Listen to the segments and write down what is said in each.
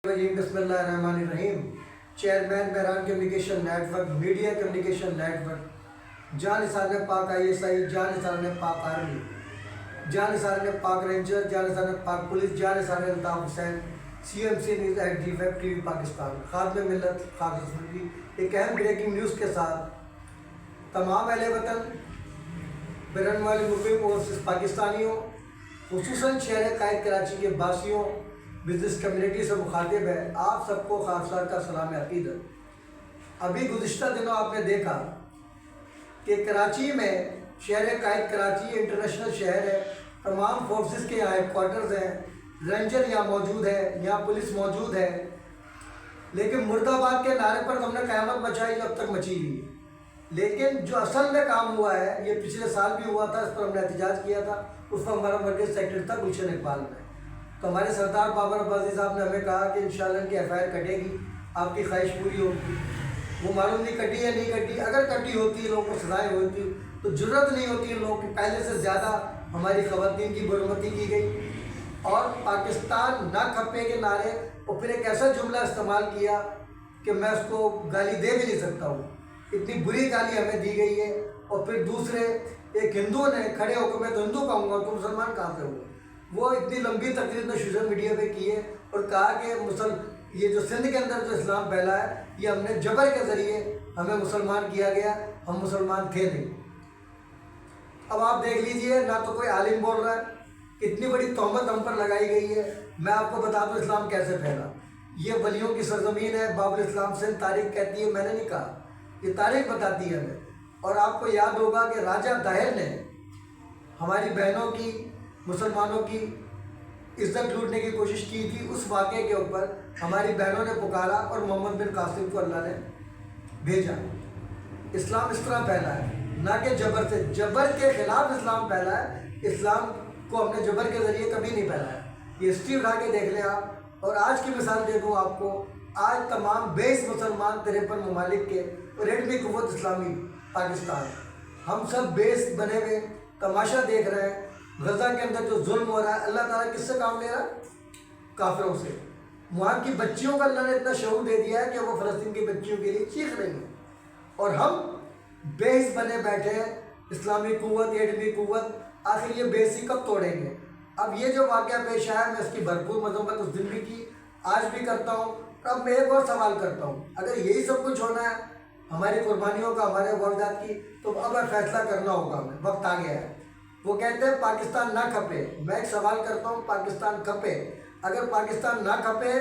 बिस्मिल्लाहिर्रहमानिर्रहीम। चेयरमैन बहरान communication network, media communication network, जानिसार पाक ISI, जानिसार पाक आर्मी, जानिसार पाक रेंजर, जानिसार पाक पुलिस, जानिसार अल्ताफ हुसैन, CMC न्यूज़ एडिटिव वेब TV पाकिस्तान, खात्मे मिल्लत खाकी एक अहम ब्रेकिंग न्यूज़ के साथ तमाम अहले वतन, बैरून वाले मुल्क और पाकिस्तानियों, खुसूसन शहर कायद कराची के बासियों, बिजनेस कम्युनिटी से मुखातिब है, आप सबको खासतौर का सलाम अकीदत। अभी गुज़िश्ता दिनों आपने देखा कि कराची में शहर कायद कराची इंटरनेशनल शहर है, तमाम फोर्सेस के यहाँ हेडक्वार्टर्स हैं, रेंजर यहाँ मौजूद है, यहाँ पुलिस मौजूद है, लेकिन मुर्दाबाद के नारे पर हमने क़यामत मचाई जो अब तक मची हुई है। लेकिन जो असल में काम हुआ है, ये पिछले साल भी हुआ था, इस पर हमने एहतजाज किया था, उस पर हमारा मरकज़ी सेक्रेटरी था गुलशन इकबाल में। तो हमारे सरदार बाबर अब्बासी साहब ने हमें कहा कि इंशाअल्लाह इनकी FIR कटेगी, आपकी ख्वाहिश पूरी होगी। वो मालूम नहीं कटी या नहीं कटी, अगर कटी होती लोगों को सजाएँ होती तो ज़रूरत नहीं होती इन लोगों की, पहले से ज़्यादा हमारी ख़वातीन की बरमती की गई। और पाकिस्तान ना खपे के नारे, और फिर एक ऐसा जुमला इस्तेमाल किया कि मैं उसको गाली दे भी नहीं सकता हूँ, इतनी बुरी गाली हमें दी गई है। और फिर दूसरे एक हिंदू ने खड़े होकर, मैं तो हिंदू कहूँगा तो मुसलमान कहाँ से हुए, वो इतनी लंबी तकरीर ने सोशल मीडिया पे की है और कहा कि ये जो सिंध के अंदर जो इस्लाम फैला है, ये हमने जबर के ज़रिए हमें मुसलमान किया गया, हम मुसलमान थे नहीं। अब आप देख लीजिए, ना तो कोई आलिम बोल रहा है, इतनी बड़ी तहमत हम पर लगाई गई है। मैं आपको बता दूँ इस्लाम कैसे फैला। ये वलियों की सरजमीन है, बाबुल इस्लाम सिंध तारीख कहती है, मैंने नहीं कहा, ये तारीख बताती है हमें। और आपको याद होगा कि राजा दाहिर ने हमारी बहनों की, मुसलमानों की इज्जत लूटने की कोशिश की थी। उस वाक़े के ऊपर हमारी बहनों ने पुकारा और मोहम्मद बिन कासिम को अल्लाह ने भेजा। इस्लाम इस तरह फैला है, ना कि जबर से, जबर के ख़िलाफ़ इस्लाम फैला है। इस्लाम को हमने जबर के ज़रिए कभी नहीं फैलाया। ये हिस्ट्री उठा के देख लें आप। और आज की मिसाल दे दूँ आपको, आज तमाम 22 मुसलमान 53 ममालिक के और एटमी क़ुव्वत इस्लामी पाकिस्तान, हम सब बेस बने हुए तमाशा देख रहे हैं। गज़ा के अंदर जो जुल्म हो रहा है, अल्लाह ताला किससे काम ले रहा है? काफिरों से। वहाँ की बच्चियों का अल्लाह ने इतना शऊर दे दिया है कि वो फ़लस्तीन की बच्चियों के लिए चीख रही हैं, और हम बेस बने बैठे हैं। इस्लामी क़ुव्वत, एटमी क़ुव्वत, आखिर ये बेस ही कब तोड़ेंगे? अब ये जो वाक़या पेश आया, मैं इसकी भरपूर मजम्मत उस दिन भी की, आज भी करता हूँ। अब मैं एक और सवाल करता हूँ, अगर यही सब कुछ होना है हमारी कुर्बानियों का, हमारे वारदात की, तो अब फैसला करना होगा हमें, वक्त आ गया है। वो कहते हैं पाकिस्तान ना खपे, मैं एक सवाल करता हूँ, पाकिस्तान खपे। अगर पाकिस्तान ना खपे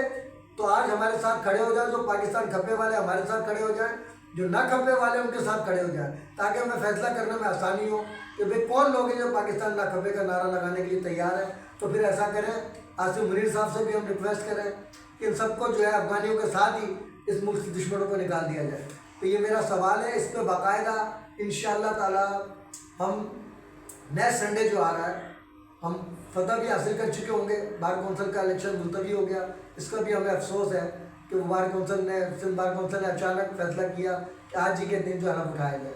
तो आज हमारे साथ खड़े हो जाए, जो पाकिस्तान खपे वाले हमारे साथ खड़े हो जाएं, जो ना खपे वाले उनके साथ खड़े हो जाएं, ताकि हमें फैसला करने में आसानी हो कि भाई कौन लोग हैं जो पाकिस्तान ना खपे का नारा लगाने के लिए तैयार है। तो फिर ऐसा करें, आसिफ मुनीर साहब से भी हम रिक्वेस्ट करें कि इन सबको जो है अफगानियों के साथ ही इस मुल्क से दुश्मनों को निकाल दिया जाए। तो ये मेरा सवाल है, इस पर बाकायदा इंशाअल्लाह ताला हम नेक्स्ट संडे जो आ रहा है, हम फतह भी हासिल कर चुके होंगे। बार कौंसिल का इलेक्शन मुलतवी हो गया, इसका भी हमें अफसोस है कि बार कौंसिल ने, सिंध बार कौंसिल ने अचानक फैसला किया कि आज ही के दिन जो हलफ उठाया जाए।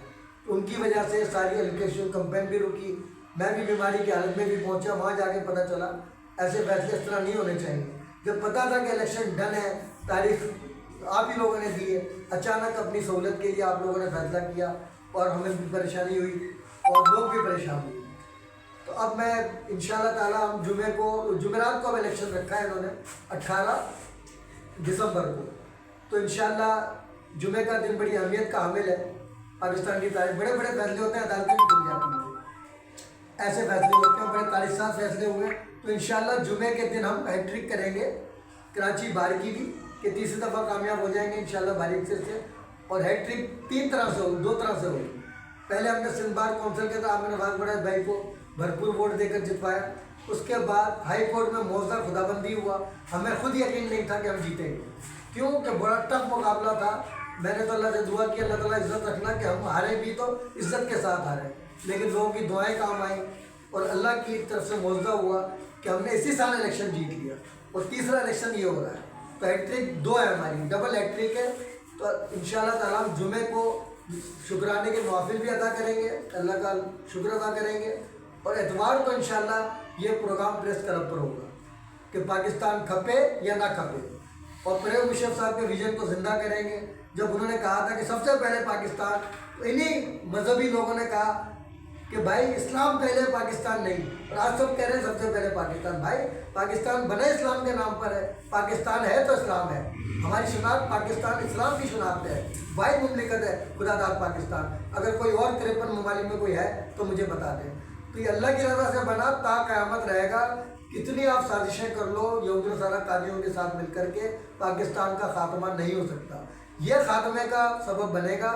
उनकी वजह से सारी एजुकेशन कैंपेन भी रुकी, मैं भी बीमारी की हालत में भी पहुँचा, वहाँ जाके पता चला ऐसे फैसले इस तरह नहीं होने चाहिए। जब पता था कि इलेक्शन डन है, तारीख आप ही लोगों ने दी है, अचानक अपनी सहूलत के लिए आप लोगों ने फैसला किया और हमें भी परेशानी हुई और लोग भी परेशान हुए। तो अब मैं इंशाअल्लाह ताला, हम जुमेरात को अब इलेक्शन रखा है इन्होंने 18 दिसंबर को, तो इंशाअल्लाह जुमे का दिन बड़ी अहमियत का हामिल है पाकिस्तान की तारीख। बड़े बड़े फैसले होते हैं, अदालतें भी खुल जाती हैं, ऐसे फैसले होते हैं, बड़े तारीख़ फैसले हुए। तो इंशाअल्लाह जुमे के दिन हम हैट्रिक करेंगे कराची बार की भी, कि तीसरी दफ़ा कामयाब हो जाएंगे इंशाअल्लाह बारीक से। और हैट्रिक 3 तरह से होगी, 2 तरह से होगी। पहले हमने सिंध बार कौंसिल के था, हमने नवाज बड़े भाई को भरपूर वोट देकर जितवाया। उसके बाद हाई कोर्ट में मौजूदा खुदाबंदी हुआ, हमें खुद यकीन नहीं था कि हम जीतेंगे, क्योंकि बड़ा टफ मुकाबला था। मैंने तो अल्लाह से दुआ की, अल्लाह ताला इज़्ज़त रखना कि हम हारे भी तो इज़्ज़त के साथ हारे, लेकिन लोगों की दुआएं काम आई और अल्लाह की तरफ से मौजूदा हुआ कि हमने इसी साल इलेक्शन जीत लिया। और तीसरा इलेक्शन ये हो रहा है, तो हैट्रिक 2 है हमारी, डबल हैट्रिक है। तो इंशाअल्लाह ताला हम जुमे को शुक्राने के नवाफिल भी अदा करेंगे, अल्लाह का शुक्र अदा करेंगे, और एतवार को इंशाअल्लाह ये प्रोग्राम प्रेस क्लब पर होगा कि पाकिस्तान खपे या ना खपे। اور پرویز مشرف صاحب کے ویژن کو زندہ کریں گے. جب انہوں نے کہا تھا کہ سب سے پہلے پاکستان، انہی مذہبی لوگوں نے کہا کہ بھائی اسلام پہلے پاکستان نہیں، اور آج سب کہہ رہے ہیں سب سے پہلے پاکستان. بھائی پاکستان بنا اسلام کے نام پر ہے، پاکستان ہے تو اسلام ہے. ہماری شناخت پاکستان اسلام کی شناخت ہے، واحد مملکت ہے خدا داد پاکستان. اگر کوئی اور 53 ممالک میں کوئی ہے تو مجھے بتا دیں. تو یہ اللہ کی رضا سے بنا، تا قیامت رہے گا. کتنی آپ سازشیں کر لو یہود و نصارہ قادریوں کے ساتھ مل کر کے، پاکستان کا خاتمہ نہیں ہو سکتا. یہ خاتمے کا سبب بنے گا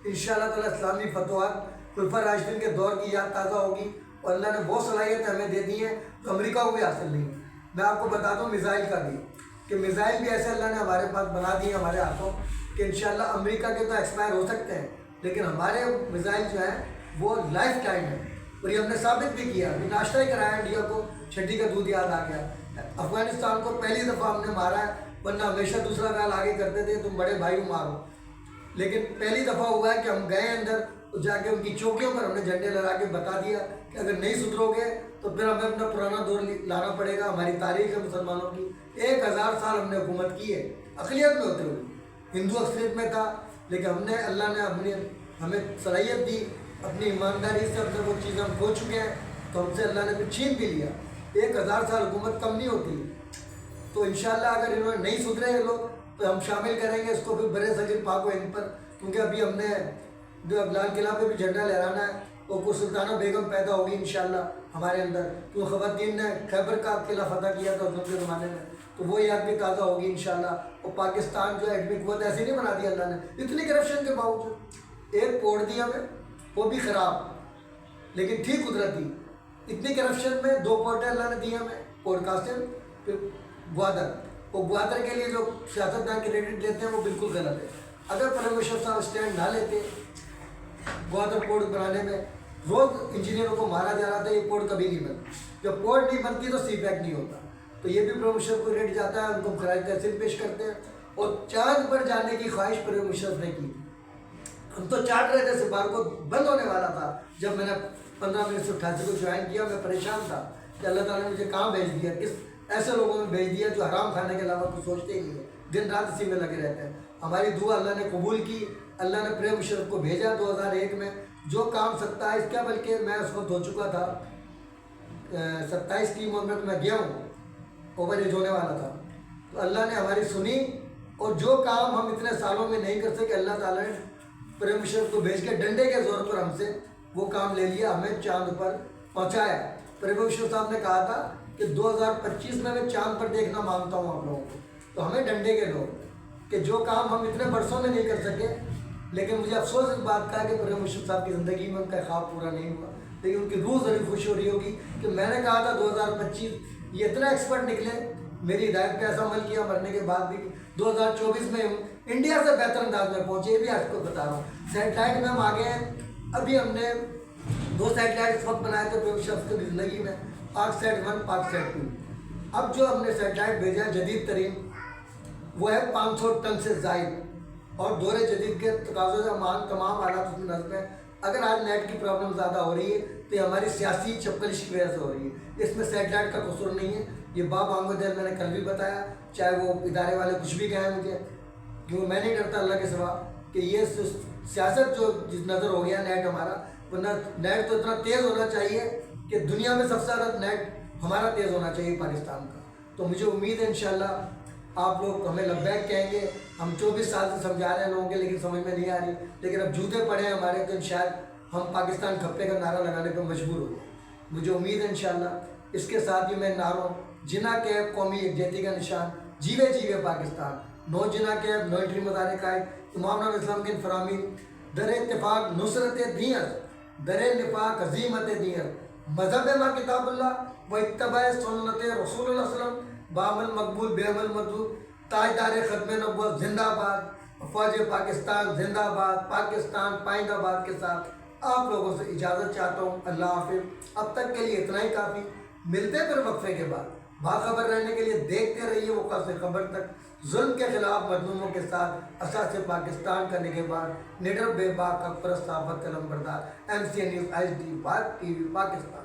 انشاءاللہ تعالی. اسلامی فتوحات خلفاء راشدین کے دور کی یاد تازہ ہوگی، اور اللہ نے بہت صلاحیتیں ہمیں دے دی ہیں تو امریکہ کو بھی حاصل نہیں. میں آپ کو بتا دوں میزائل کا بھی، کہ میزائل بھی ایسے اللہ نے ہمارے پاس بنا دیے ہمارے ہاتھوں کہ انشاءاللہ امریکہ کے تو ایکسپائر ہو سکتے ہیں، لیکن ہمارے میزائل جو ہیں وہ لائف ٹائم ہے. اور یہ ہم نے ثابت بھی کیا. ناشتہ ہی کرایا انڈیا کو، چھٹی کا دودھ یاد آ گیا. افغانستان کو پہلی دفعہ ہم نے مارا ہے، ورنہ ہمیشہ دوسرا خیال آگے کرتے تھے تم بڑے بھائی کو مارو. لیکن پہلی دفعہ ہوا ہے کہ ہم گئے اندر، جا کے ان کی چوکیوں پر ہم نے جھنڈے لگا کے بتا دیا کہ اگر نہیں سدھرو گے تو پھر ہمیں اپنا پرانا دور لانا پڑے گا. ہماری تاریخ ہے مسلمانوں کی، 1000 سال ہم نے حکومت کی ہے اقلیت میں ہوتے ہوئے. ہندو اکثریت میں تھا، لیکن اللہ نے ہمیں صلاحیت دی. اپنی ایمانداری سے اپنے وہ چیزیں ہم کھو چکے ہیں تو ہم سے اللہ نے پھر چھین بھی لیا. 1000 سال حکومت کم نہیں ہوتی. تو انشاءاللہ اگر انہوں نے نہیں سدھرے یہ لوگ تو ہم شامل کریں گے اس کو پھر برے صغیر پاک و ہند پر. کیونکہ ابھی ہم نے جو اب لال قلعہ پہ بھی جھنڈا لہرانا ہے، وہ کچھ سلطانہ بیگم پیدا ہوگی انشاءاللہ ہمارے اندر. کیوں خواتین نے خیبر کا قلعہ فتح کیا تھا اس کے زمانے میں، تو وہ یاد بھی تازہ ہوگی انشاءاللہ. اور پاکستان جو ہے ایٹمی قوت ایسے نہیں بنا دیا اللہ نے اتنی کرپشن کے باوجود. ایک پورٹ دیا ہمیں وہ بھی خراب، لیکن تھی قدرتی. اتنی کرپشن میں 2 پورٹیں اللہ نے دی ہمیں، پورٹ قاسم پھر گوادر. وہ گوادر کے لیے جو سیاستدان کریڈٹ لیتے ہیں وہ بالکل غلط ہے. اگر پرویز مشرف صاحب اسٹینڈ نہ لیتے گوادر پورٹ بنانے میں، روز انجینئروں کو مارا جا رہا تھا، یہ پورٹ کبھی نہیں بنتا. جب پورٹ نہیں بنتی تو سی پیک نہیں ہوتا. تو یہ بھی پرویز مشرف کو ریٹ جاتا ہے، ان کو خراج تحسین پیش کرتے ہیں. اور چاند پر جانے کی خواہش پرویز مشرف نے کی. ہم تو چاٹ رہے تھے، سپار کو بند ہونے والا تھا. جب میں نے 15 کو جوائن کیا میں پریشان تھا کہ اللہ تعالیٰ نے مجھے کہاں بھیج دیا، کس ایسے لوگوں میں بھیج دیا جو حرام کھانے کے علاوہ کچھ سوچتے ہی نہیں ہے، دن رات اسی میں لگے رہتے ہیں. ہماری دعا اللہ نے قبول کی. اللہ نے پرویز مشرف کو بھیجا 2001 میں. جو کام 27 کا، بلکہ میں اس وقت ہو چکا تھا 27 کی عمر میں، تو میں گیا ہوں، اوور ایج ہونے والا تھا. تو اللہ نے ہماری سنی، اور جو کام ہم اتنے سالوں میں نہیں کر سکے اللہ تعالیٰ نے پرویز مشرف کو بھیج کے ڈنڈے کے زور پر ہم سے وہ کام لے لیا، ہمیں چاند پر پہنچایا. پرویز مشرف صاحب نے کہا تھا کہ 2025 میں چاند پر دیکھنا مانگتا ہوں آپ لوگوں کو. تو ہمیں ڈنڈے کے لوگ کہ جو کام ہم اتنے برسوں میں نہیں کر سکے. لیکن مجھے افسوس اس بات کا ہے کہ پرویز مشرف صاحب کی زندگی میں ان کا خواب پورا نہیں ہوا. لیکن ان کی روح ضرور خوش ہو رہی ہوگی کہ میں نے کہا تھا 2025 یہ اتنا ایکسپرٹ نکلے. میری ہدایت پہ ایسا عمل کیا، مرنے کے بعد بھی 2024 میں انڈیا سے بہتر انداز میں پہنچے. یہ بھی آپ کو بتا رہا ہوں. سیٹلائٹ میں ہم آگے ہیں. ابھی ہم نے 2 سیٹلائٹ اس وقت بنائے تھے پرویز مشرف کی زندگی میں، پاک سیٹ 1 پاک سیٹ 2. اب جو ہم نے سیٹلائٹ بھیجا ہے جدید ترین، وہ ہے 500 ٹن سے زائد، اور دور جدید کے تقاضوں سے تمام حالات اس میں نصب ہیں. اگر آج نیٹ کی پرابلم زیادہ ہو رہی ہے تو یہ ہماری سیاسی چپکلش کی وجہ سے ہو رہی ہے. اس میں سیٹلائٹ کا قصور نہیں ہے. یہ باب آنگو دل میں نے کل بھی بتایا، چاہے وہ ادارے والے کچھ بھی کہیں مجھے، کیونکہ میں نہیں ڈرتا اللہ کے سوا، کہ یہ سیاست جو نظر ہو گیا نیٹ ہمارا. ورنہ نیٹ تو اتنا تیز ہونا چاہیے کہ دنیا میں سب سے زیادہ نیٹ ہمارا تیز ہونا چاہیے پاکستان کا. تو مجھے امید ہے انشاءاللہ آپ لوگ ہمیں لبیک کہیں گے. ہم 24 سال سے سمجھا رہے ہیں لوگوں کے، لیکن سمجھ میں نہیں آ رہی. لیکن اب جوتے پڑے ہیں ہمارے تو شاید ہم پاکستان کھپے کا نعرہ لگانے پہ مجبور ہو گئے. مجھے امید ہے انشاءاللہ. اس کے ساتھ ہی میں نعروں جنا کے قومی یکجہتی کا نشان، جیوے جیوے پاکستان، نو جنا کے نوئنٹری مدارک آئے، امام نام اسلام کے فرامین، در اتفاق نصرت دیت، در نفاق عظیمت دیت، مذہب ماں کتاب اللہ و اتباع سنت رسول اللہ صلی اللہ علیہ وسلم، بعمل مقبول بے عمل مردود، تاجدار ختم نبوت زندہ باد، فوج پاکستان زندہ باد، پاکستان پائندہ باد کے ساتھ آپ لوگوں سے اجازت چاہتا ہوں. اللہ حافظ. اب تک کے لیے اتنا ہی کافی. ملتے پھر وقفے کے بعد. باخبر رہنے کے لیے دیکھتے رہیے وقفہ سے خبر تک. ظلم کے خلاف مظلوموں کے ساتھ اساس پاکستان کا نگہبان، نڈر بے باک پرست صحافت قلم بردار، MCN news HD Bharat TV Pakistan.